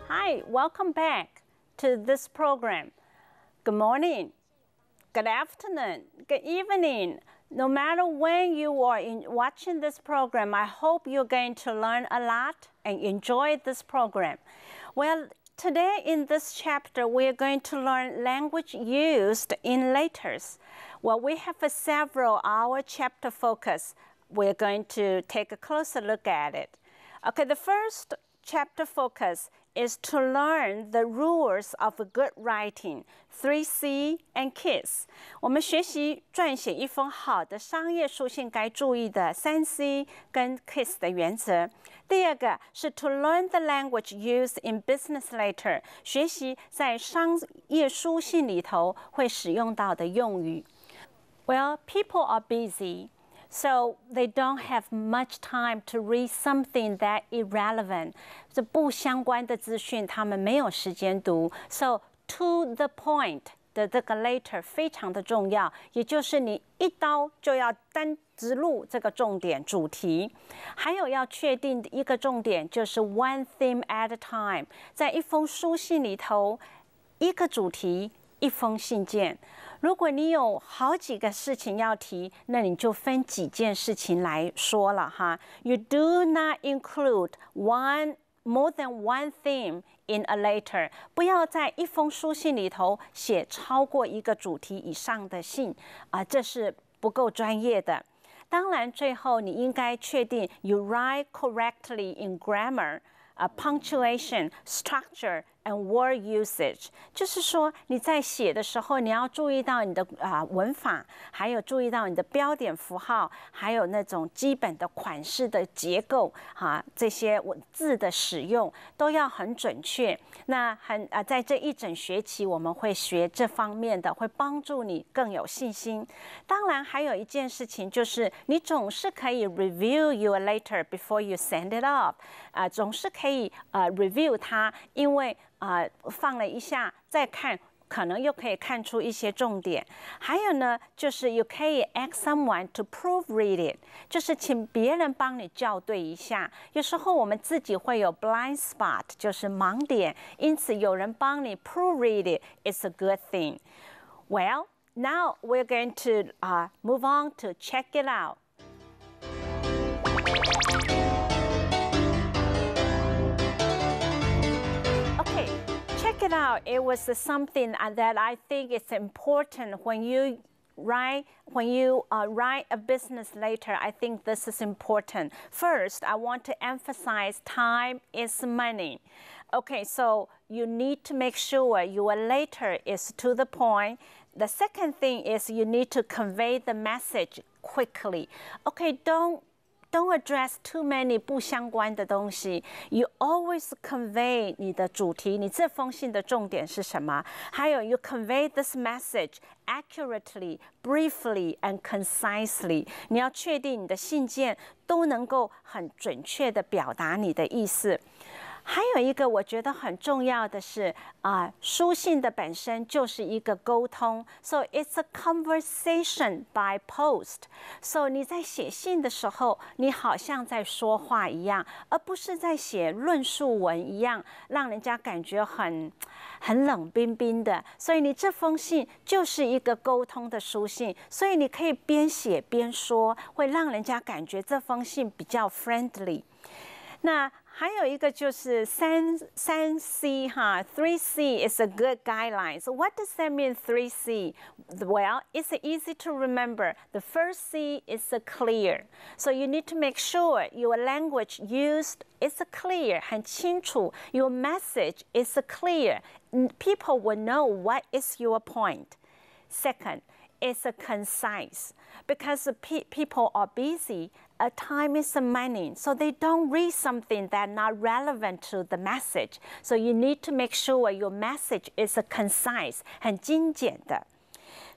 Hi, welcome back to this program. Good morning, good afternoon, good evening. No matter when you are watching this program, I hope you're going to learn a lot and enjoy this program. Well, today in this chapter, we're going to learn language used in letters. Well, we have several our chapter focus. We're going to take a closer look at it. Okay, the first chapter focus is to learn the rules of good writing, 3C and KISS. 我们学习撰写一封好的商业书信该注意的 3C 跟 KISS 的原则。第二个是 to learn the language used in business letter， 学习在商业书信里头会使用到的用语。Well, people are busy.So they don't have much time to read something that irrelevant. 这不相关的资讯，他们没有时间读。So to the point 的这个 letter 非常的重要，也就是你一刀就要单直入这个重点主题。还有要确定的一个重点就是 one theme at a time， 在一封书信里头，一个主题。一封信件，如果你有好几个事情要提，那你就分几件事情来说了哈。You do not include more than one theme in a letter。不要在一封书信里头写超过一个主题以上的信这是不够专业的。当然，最后你应该确定 you write correctly in grammar、punctuation, structure.And word usage， 就是说你在写的时候，你要注意到你的文法，还有注意到你的标点符号，还有那种基本的款式的结构这些文字的使用都要很准确。那在这一整学期我们会学这方面的，会帮助你更有信心。当然，还有一件事情就是你总是可以 review your letter before you send it off， 总是可以review 它，因为放了一下再看，可能又可以看出一些重点。还有呢，就是you可以 ask someone to proofread it， 就是请别人帮你校对一下。有时候我们自己会有 blind spot， 就是盲点，因此有人帮你 proofread it is a good thing. Well, now we're going to move on to check it out.Check it out. It was something that I think is important when you write a business letter. I think this is important. First, I want to emphasize time is money. Okay, so you need to make sure your letter is to the point. The second thing is you need to convey the message quickly. Okay, don't address too many 不相关的东西。You always convey 你的主题，你这封信的重点是什么？还有 you convey this message accurately, briefly, and concisely. 你要确定你的信件都能够很准确地表达你的意思。还有一个我觉得很重要的是书信的本身就是一个沟通 ，so it's a conversation by post. So 你在写信的时候，你好像在说话一样，而不是在写论述文一样，让人家感觉很冷冰冰的。所以你这封信就是一个沟通的书信，所以你可以边写边说，会让人家感觉这封信比较 friendly。那还有一个就是3C 哈 ，3C is a good guideline. So what does that mean 3C? Well, it's easy to remember. The first C is clear. So you need to make sure your language used is clear, 很清楚。Your message is clear. People will know what is your point. Second, is concise because people are busy. Time is money, so they don't read something that's not relevant to the message. So you need to make sure your message is concise, 很精简的。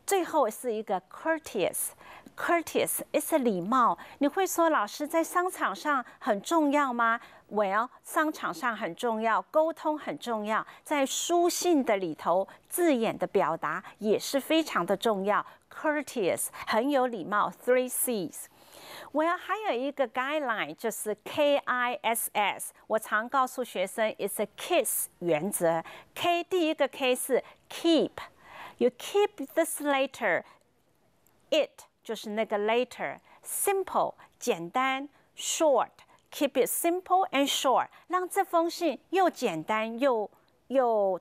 最后是一个 courteous。Courteous is 礼貌。你会说老师在商场上很重要吗 ？Well， 商场上很重要，沟通很重要，在书信的里头字眼的表达也是非常的重要。Courteous 很有礼貌 ，3 Cs。Well， 还有一个 guideline 就是 KISS， 我常告诉学生 is a KISS 原则。K 第一个 K 是 keep，you keep this letter，it 就是那个 later，simple 简单 ，short keep it simple and short， 让这封信又简单又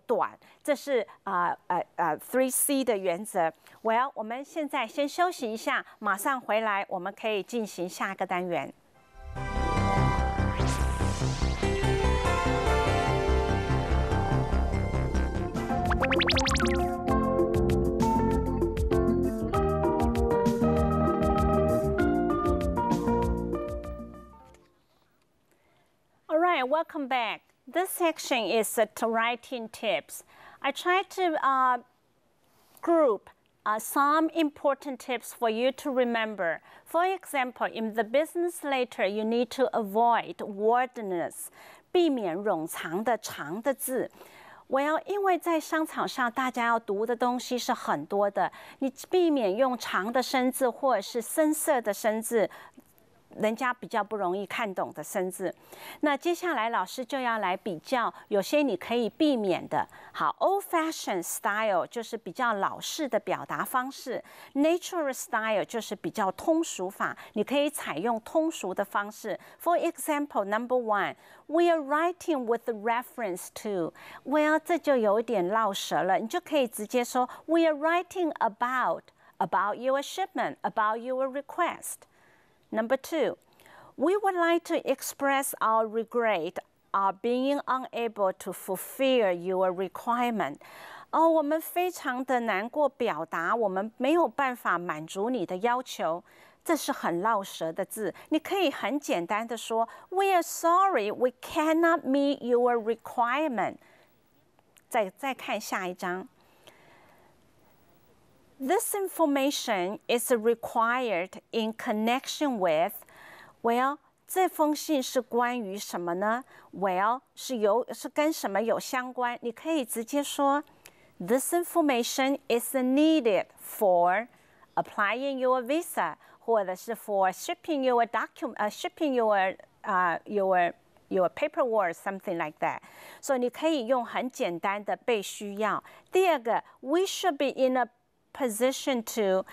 短，这是3 C 的原则。Well， 我们现在先休息一下，马上回来，我们可以进行下一个单元。All right, welcome back. This section is writing tips. I try to group some important tips for you to remember. For example, in the business letter, you need to avoid wordiness, 避免冗长的长的字。Well， 因为在商场上，大家要读的东西是很多的，你避免用长的生字或者是深色的生字。人家比较不容易看懂的生字，那接下来老师就要来比较，有些你可以避免的。好 ，old-fashioned style 就是比较老式的表达方式 ，natural style 就是比较通俗法，你可以采用通俗的方式。For example, number 1, we are writing with reference to. Well， 这就有点绕舌了，你就可以直接说 we are writing about your shipment, about your request.Number 2, we would like to express our regret of being unable to fulfill your requirement. 我们非常的难过，表达我们没有办法满足你的要求，这是很绕舌的字。你可以很简单的说 ，We are sorry, we cannot meet your requirement. 再看下一章。This information is required in connection with, well, 这封信是关于什么呢 ？Well， 是跟什么有相关？你可以直接说 ，This information is needed for applying your visa， 或者是 for shipping your shipping your paperwork, something like that. 所以你可以用很简单的被需要。第二个 ，We should be in a position to，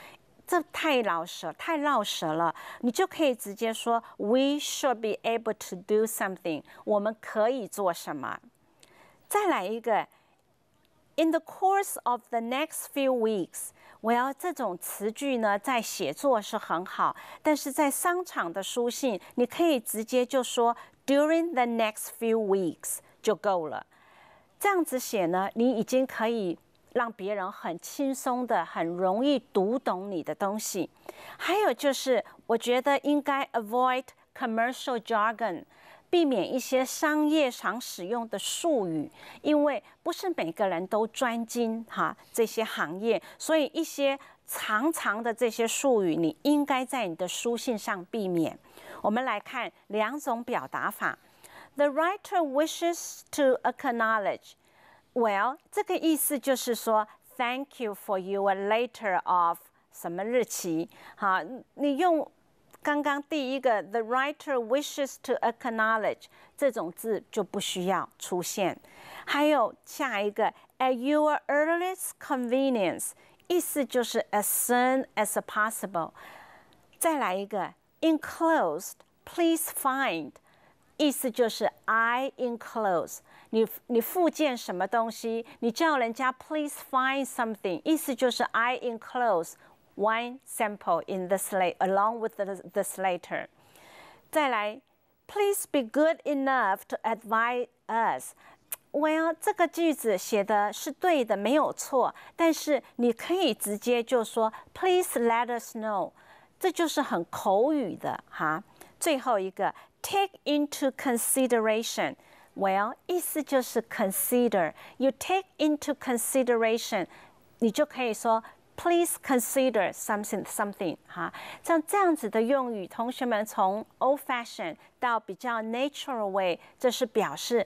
这太绕舌了，你就可以直接说 We should be able to do something， 我们可以做什么。再来一个 In the course of the next few weeks， 这种词句呢，在写作是很好，但是在商场的书信，你可以直接就说 During the next few weeks 就够了。这样子写呢，你已经可以让别人很轻松的、很容易读懂你的东西。还有就是，我觉得应该 avoid commercial jargon， 避免一些商业常使用的术语，因为不是每个人都专精这些行业，所以一些长的这些术语，你应该在你的书信上避免。我们来看2种表达法。The writer wishes to acknowledge。Well， 这个意思就是说 ，Thank you for your letter of 什么日期？好，你用刚刚第一个 the writer wishes to acknowledge 这种字就不需要出现。还有下一个 at your earliest convenience， 意思就是 as soon as possible。再来一个 enclosed please find， 意思就是 I enclose。你附件什么东西，你叫人家 please find something， 意思就是 I enclose one sample in this along with this letter。再来 ，please be good enough to advise us。Well， 这个句子写的是对的，没有错。但是你可以直接就说 Please let us know， 这就是很口语的哈。最后一个 Take into consideration。Well， 意思就是 consider。You take into consideration， 你就可以说 Please consider something 哈。像这样子的用语，同学们从 old-fashioned 到比较 natural way， 这是表示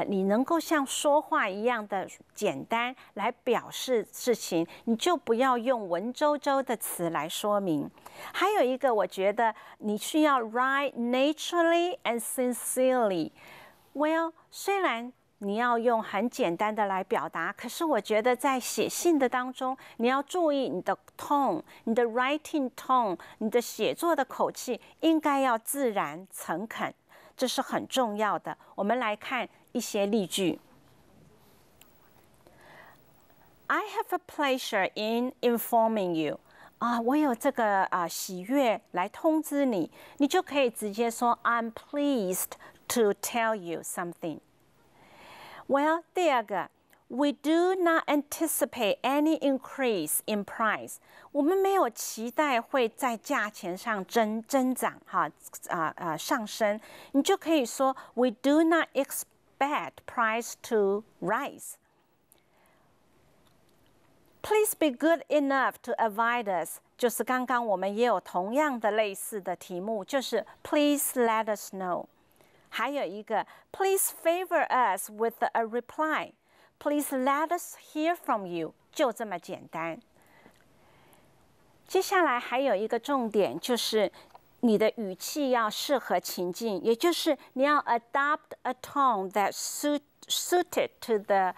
你能够像说话一样的简单来表示事情，你就不要用文绉绉的词来说明。还有一个，我觉得你需要 write naturally and sincerely。Well， 虽然你要用很简单的来表达，可是我觉得在写信的当中，你要注意你的 tone， 你的 writing tone， 你的写作的口气应该要自然诚恳，这是很重要的。我们来看一些例句。I have a pleasure in informing you。我有这个喜悦来通知你，你就可以直接说 I'm pleased to tell you something。Well， 第二个 ，We do not anticipate any increase in price。我们没有期待会在价钱上增长上升，你就可以说 We do not expect price to rise。Please be good enough to advise us。就是刚刚我们也有同样的类似的题目，就是 Please let us know。还有一个 Please favor us with a reply。Please let us hear from you。就这么简单。接下来还有一个重点，就是你的语气要适合情境，也就是你要 adopt a tone that suited to the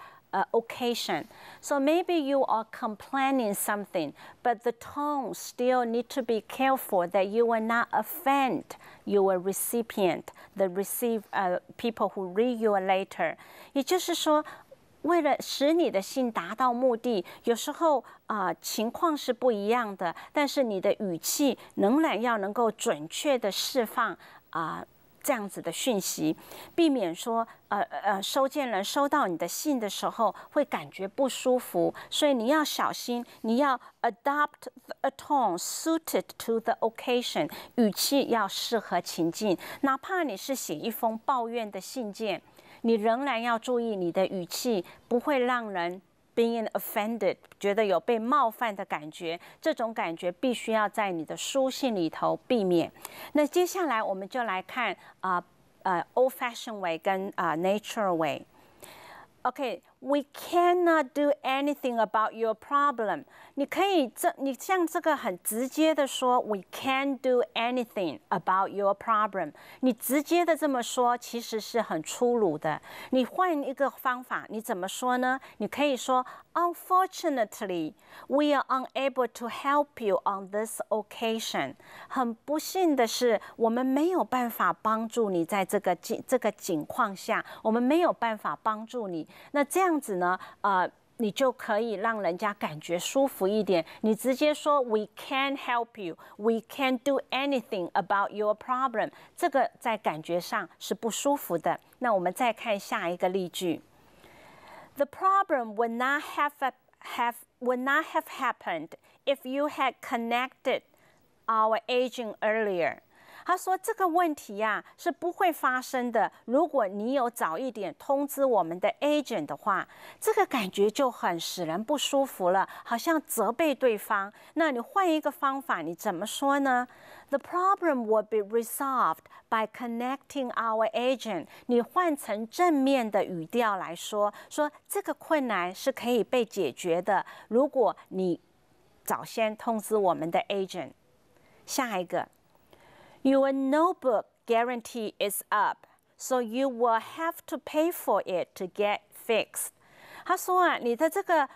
occasion. So maybe you are complaining something, but the tone still need to be careful that you will not offend your recipient, the people who read your letter. 也就是说，为了使你的信达到目的，有时候情况是不一样的，但是你的语气仍然要能够准确的释放这样子的讯息，避免说收件人收到你的信的时候会感觉不舒服，所以你要小心，你要 adopt a tone suited to the occasion， 语气要适合情境。哪怕你是写一封抱怨的信件，你仍然要注意你的语气不会让人being offended， 觉得有被冒犯的感觉，这种感觉必须要在你的书信里头避免。那接下来我们就来看old-fashioned way 跟natural way。Okay， we cannot do anything about your problem。你可以你像这个很直接的说 ，we can't do anything about your problem。你直接的这么说，其实是很粗鲁的。你换一个方法，你怎么说呢？你可以说 ，Unfortunately, we are unable to help you on this occasion。很不幸的是，我们没有办法帮助你在这个情况下，我们没有办法帮助你。那这样子呢，你就可以让人家感觉舒服一点。你直接说 "We can't help you, we can't do anything about your problem"， 这个在感觉上是不舒服的。那我们再看下一个例句 ：The problem would not have happened if you had connected our agent earlier。他说这个问题呀是不会发生的，如果你有早一点通知我们的 agent 的话，这个感觉就很使人不舒服了，好像责备对方。那你换一个方法，你怎么说呢？ The problem will be resolved by connecting our agent。你换成正面的语调来说，说这个困难是可以被解决的，如果你早先通知我们的 agent。下一个。Your notebook guarantee is up, so you will have to pay for it to get fixed. 他说你的这个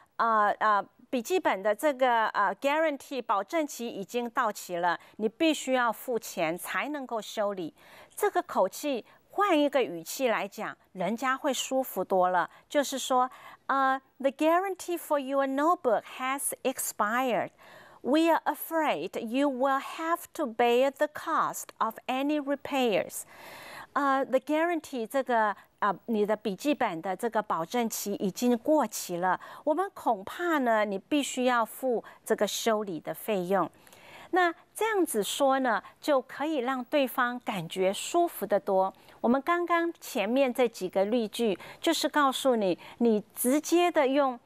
笔记本的这个guarantee 保证期已经到期了，你必须要付钱才能够修理。这个口气换一个语气来讲，人家会舒服多了。就是说，the guarantee for your notebook has expired.We are afraid you will have to bear the cost of any repairs. the guarantee 这个你的笔记本的这个保证期已经过期了，我们恐怕呢，你必须要付这个修理的费用。那这样子说呢，就可以让对方感觉舒服得多。我们刚刚前面这几个例句，就是告诉你，你直接的用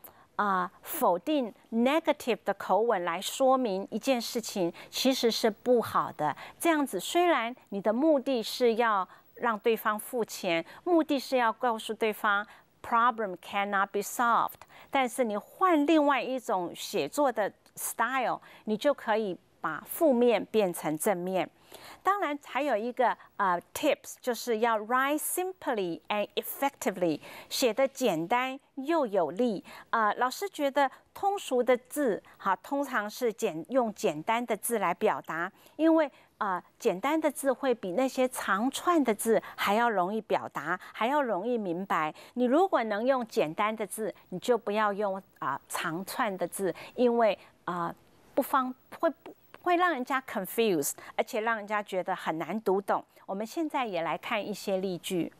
否定 negative 的口吻来说明一件事情，其实是不好的。这样子，虽然你的目的是要让对方付钱，目的是要告诉对方 problem cannot be solved， 但是你换另外一种写作的 style， 你就可以把负面变成正面。当然，还有一个tips， 就是要 write simply and effectively， 写得简单又有力。老师觉得通俗的字，通常是用简单的字来表达，因为简单的字会比那些长串的字还要容易表达，还要容易明白。你如果能用简单的字，你就不要用长串的字，因为会让人家 confused， 而且让人家觉得很难读懂。我们现在也来看一些例句。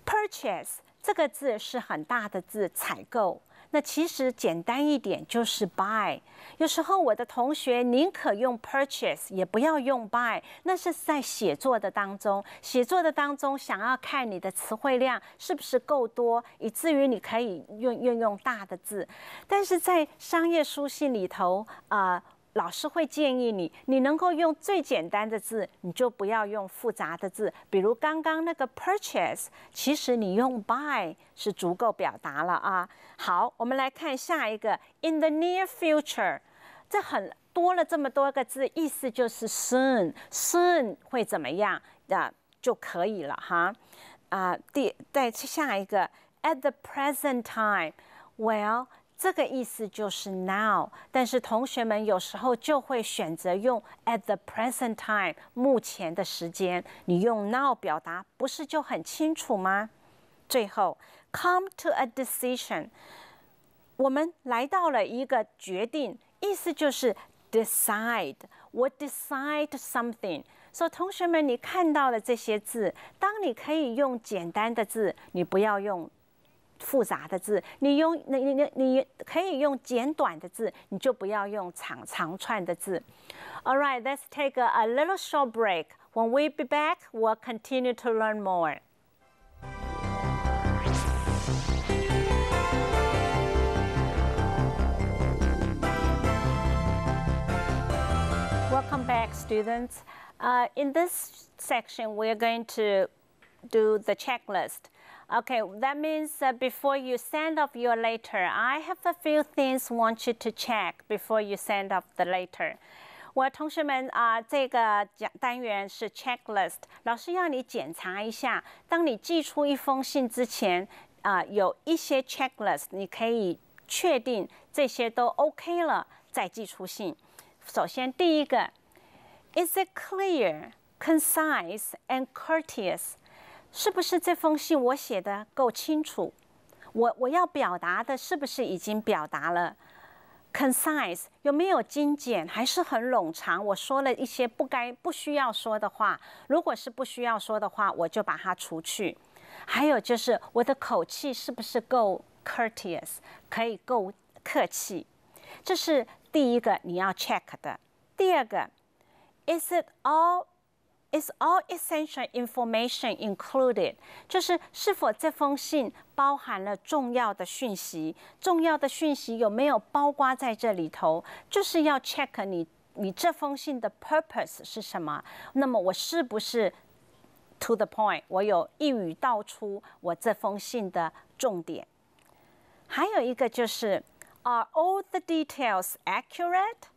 Purchase 这个字是很大的字，采购。那其实简单一点就是 buy。有时候我的同学宁可用 purchase， 也不要用 buy， 那是在写作的当中。写作的当中，想要看你的词汇量是不是够多，以至于你可以运用大的字。但是在商业书信里头，老师会建议你能够用最简单的字，你就不要用复杂的字。比如刚刚那个 purchase， 其实你用 buy 是足够表达了啊。好，我们来看下一个 in the near future， 这很多了这么多个字，意思就是 soon 会怎么样就可以了哈。再下一个 at the present time，well。这个意思就是 now， 但是同学们有时候就会选择用 at the present time， 目前的时间。你用 now 表达，不是就很清楚吗？最后 come to a decision， 我们来到了一个决定，意思就是 decide， 我 decide something。所以同学们，你看到了这些字，当你可以用简单的字，你不要用复杂的字，你可以用简短的字，你就不要用长串的字。All right, let's take a little short break. When we be back, we'll continue to learn more. Welcome back, students. In this section, we're going to do the checklist. Okay, that means before you send off your letter, I have a few things want you to check before you send off the letter. 我同学们这个单元是 checklist， 老师要你检查一下，当你寄出一封信之前，有一些 checklist， 你可以确定这些都 OK 了，再寄出信。首先第一个 ，Is it clear, concise, and courteous？是不是这封信我写的够清楚？我要表达的是不是已经表达了 ？Concise 有没有精简？还是很冗长？我说了一些不需要说的话。如果是不需要说的话，我就把它除去。还有就是我的口气是不是够 courteous， 可以够客气？这是第一个你要 check 的。第二个 ，Is all essential information included？ 就是是否这封信包含了重要的讯息？重要的讯息有没有包括在这里头？就是要 check 你这封信的 purpose 是什么？那么我是不是 to the point？ 我有一语道出我这封信的重点。还有一个就是 Are all the details accurate？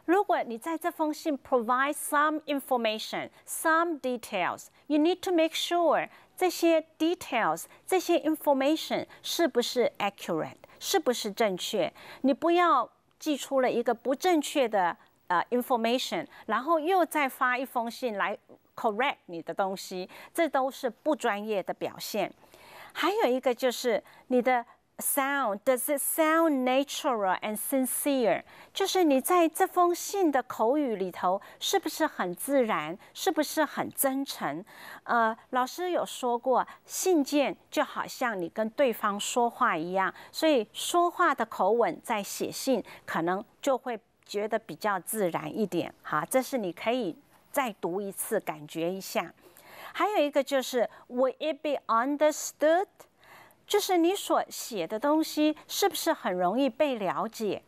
如果你在这封信 provide some information, some details, you need to make sure 这些 details, 这些 information 是不是 accurate， 是不是正确？你不要寄出了一个不正确的information， 然后又再发一封信来 correct 你的东西，这都是不专业的表现。还有一个就是你的 sound? Does it sound natural and sincere? 就是你在这封信的口语里头，是不是很自然？是不是很真诚？老师有说过，信件就好像你跟对方说话一样，所以说话的口吻在写信，可能就会觉得比较自然一点。好，这是你可以再读一次，感觉一下。还有一个就是 ，Will it be understood？ 就是你所写的东西是不是很容易被了解？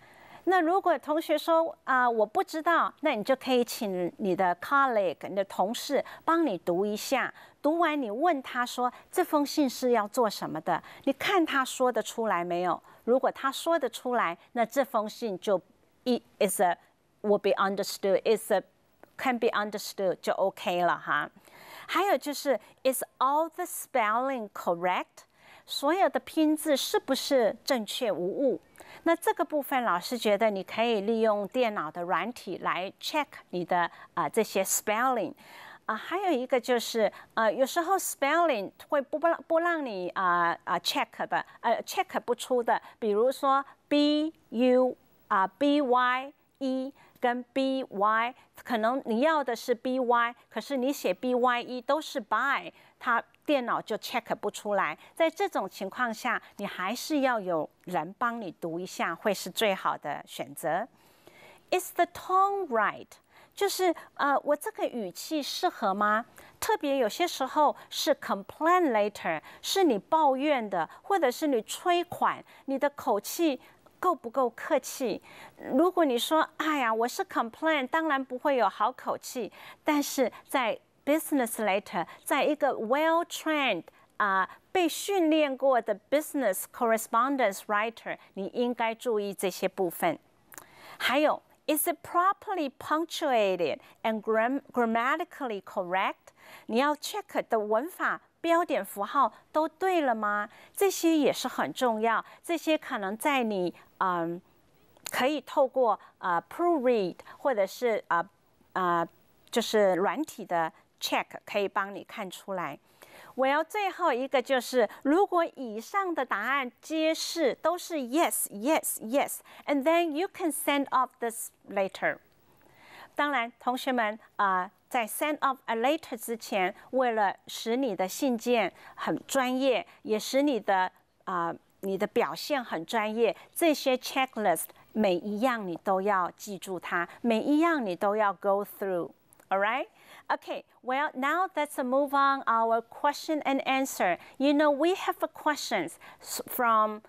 那如果同学说我不知道，那你就可以请你的 colleague、你的同事帮你读一下。读完你问他说这封信是要做什么的？你看他说得出来没有？如果他说得出来，那这封信就will be understood， can be understood 就 OK 了哈。还有就是 is all the spelling correct？所有的拼字是不是正确无误？那这个部分，老师觉得你可以利用电脑的软体来 check 你的这些 spelling。还有一个就是有时候 spelling 会不让你check 的check 不出的，比如说 bye 跟 by， 可能你要的是 by， 可是你写 bye 都是 by， 它电脑就 check 不出来。在这种情况下，你还是要有人帮你读一下，会是最好的选择。Is the tone right？ 就是我这个语气适合吗？特别有些时候是 complain later， 是你抱怨的，或者是你催款，你的口气够不够客气？如果你说哎呀我是 complain， 当然不会有好口气，但是在 business later， 在一个 well trained 被训练过的 business correspondence writer， 你应该注意这些部分。还有 is it properly punctuated and grammatically correct？ 你要 check 的文法标点符号都对了吗？这些也是很重要。这些可能在你可以透过proofread 或者是就是软体的 check 可以帮你看出来。最后一个就是，如果以上的答案皆是都是 yes yes yes，and then you can send off this letter。当然，同学们在 send off a letter 之前，为了使你的信件很专业，也使你的表现很专业，这些 checklist 每一样你都要记住它，每一样你都要 go through。All right? Okay, well, now let's move on our question and answer. You know, we have questions from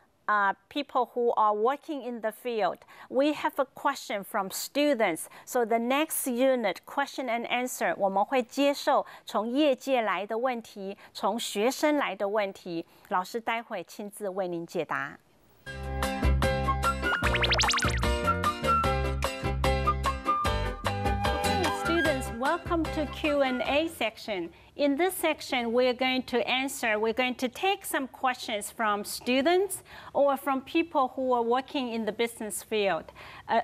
people who are working in the field. We have a question from students. So the next unit, question and answer, 我们会接受从业界来的问题，从学生来的问题，老师待会亲自为您解答。Welcome to Q&A section. In this section, we're going to take some questions from students or from people who are working in the business field.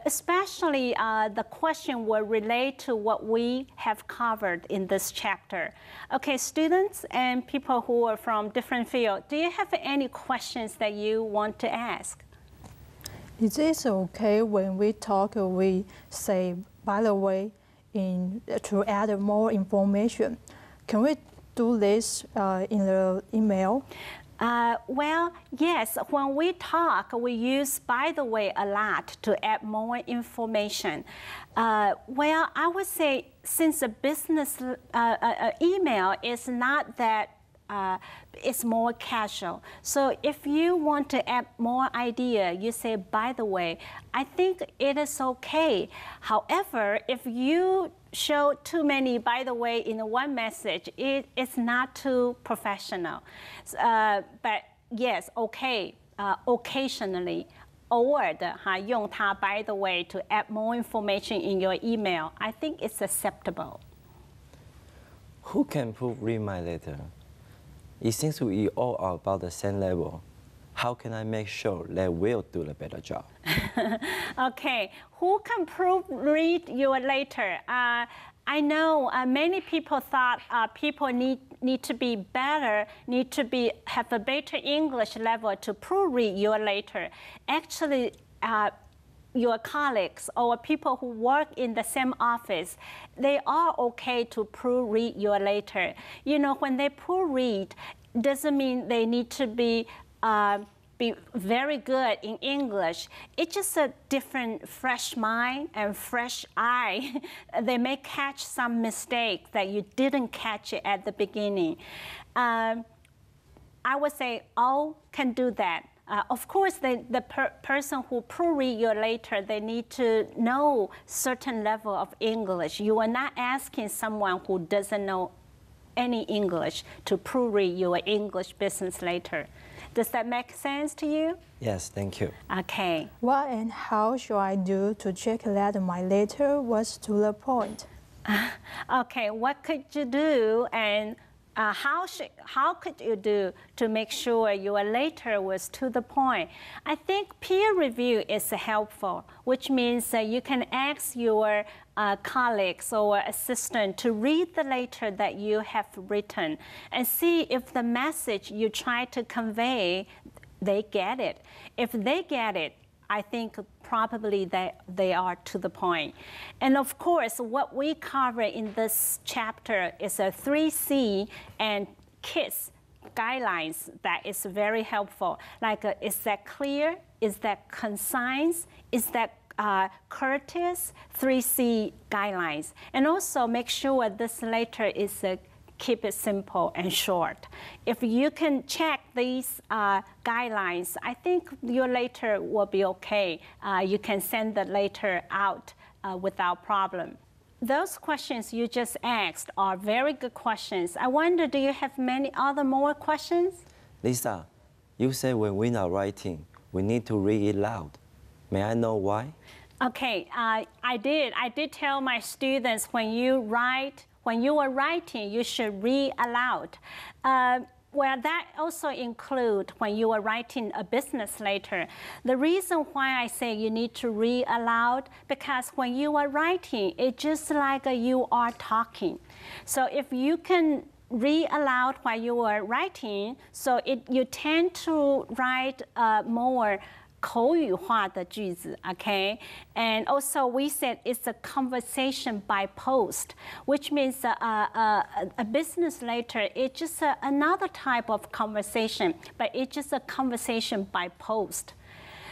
Especially the question will relate to what we have covered in this chapter. Okay, students and people who are from different fields, do you have any questions that you want to ask? Is it okay when we talk, we say, by the way, to add more information? Can we do this in the email? Well, yes. When we talk, we use by the way a lot to add more information. Well, I would say since a business email is not that it's more casual. So if you want to add more idea, you say, by the way, I think it is okay. However, if you show too many by the way in one message, it is not too professional. But yes, okay, occasionally. 偶尔的用它 by the way to add more information in your email. I think it's acceptable. Who can proofread my letter? It seems we all are about the same level. How can I make sure that we'll do a better job? Okay, who can proofread your letter? I know many people thought people need to be better, have a better English level to proofread your letter. Actually, your colleagues or people who work in the same office, they are okay to proofread your letter. You know, when they proofread, doesn't mean they need to be very good in English. It's just a different, fresh mind and fresh eye. They may catch some mistake that you didn't catch it at the beginning. I would say all can do that. Of course, the person who proofread your letter, they need to know certain level of English. You are not asking someone who doesn't know any English to proofread your English business letter. Does that make sense to you? Yes, thank you. Okay. What and how should I do to check that my letter was to the point? Okay, what could you do, and how could you do to make sure your letter was to the point? I think peer review is helpful, which means that you can ask your colleagues or assistant to read the letter that you have written and see if the message you try to convey, they get it. If they get it, I think probably they are to the point. And of course, what we cover in this chapter is a 3C and KISS guidelines that is very helpful. Like, is that clear? Is that concise? Is that courteous? 3C guidelines. And also make sure this letter is keep it simple and short. If you can check these guidelines, I think your letter will be okay. You can send the letter out without problem. Those questions you just asked are very good questions. I wonder, do you have many other more questions? Lisa, you say when we're not writing, we need to read it loud. May I know why? Okay, I did tell my students when you are writing, you should read aloud. Well, that also includes when you are writing a business letter. The reason why I say you need to read aloud, because when you are writing, it's just like you are talking. So if you can read aloud while you are writing, so you tend to write more 口语化的句子, okay? And also we said it's a conversation by post, which means a business letter, it's just another type of conversation, but it's just a conversation by post.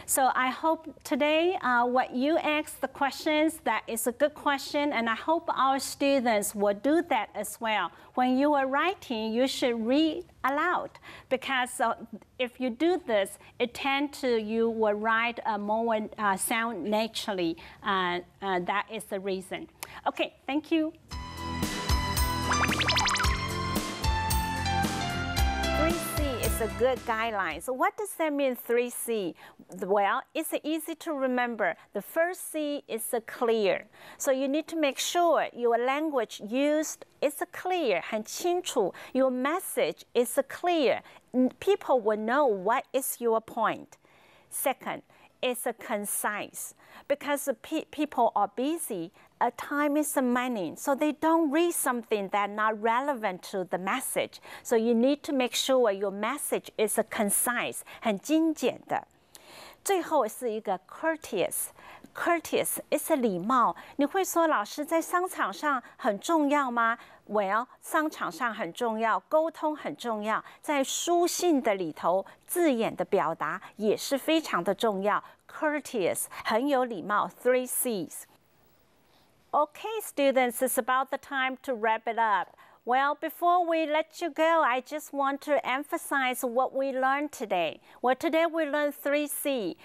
So I hope today what you asked the questions, that is a good question, and I hope our students will do that as well. When you are writing, you should read aloud, because if you do this, it tends to, you will write more sound naturally. That is the reason. Okay, thank you. 3C is a good guideline. So what does that mean, 3C? Well, it's easy to remember. The first C is clear. So you need to make sure your language used is clear, 很清楚. Your message is clear. People will know what is your point. Second, it's concise, because people are busy. Time is money, so they don't read something that's not relevant to the message. So you need to make sure your message is concise, 很精简的。最后是一个 courteous。Courteous is 礼貌。你会说，老师在商场上很重要吗？ Well， 商场上很重要，沟通很重要，在书信的里头，字眼的表达也是非常的重要。Courteous， 很有礼貌 ，3 C's。 Okay, students, it's about the time to wrap it up. Well, before we let you go, I just want to emphasize what we learned today. Well, today we learned 3C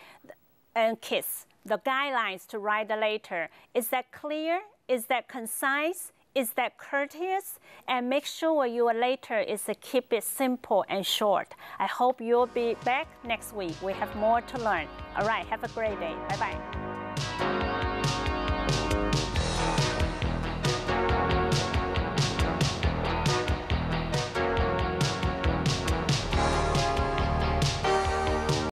and KISS, the guidelines to write a letter. Is that clear? Is that concise? Is that courteous? And make sure your letter is keep it simple and short. I hope you'll be back next week. We have more to learn. All right, have a great day. Bye-bye.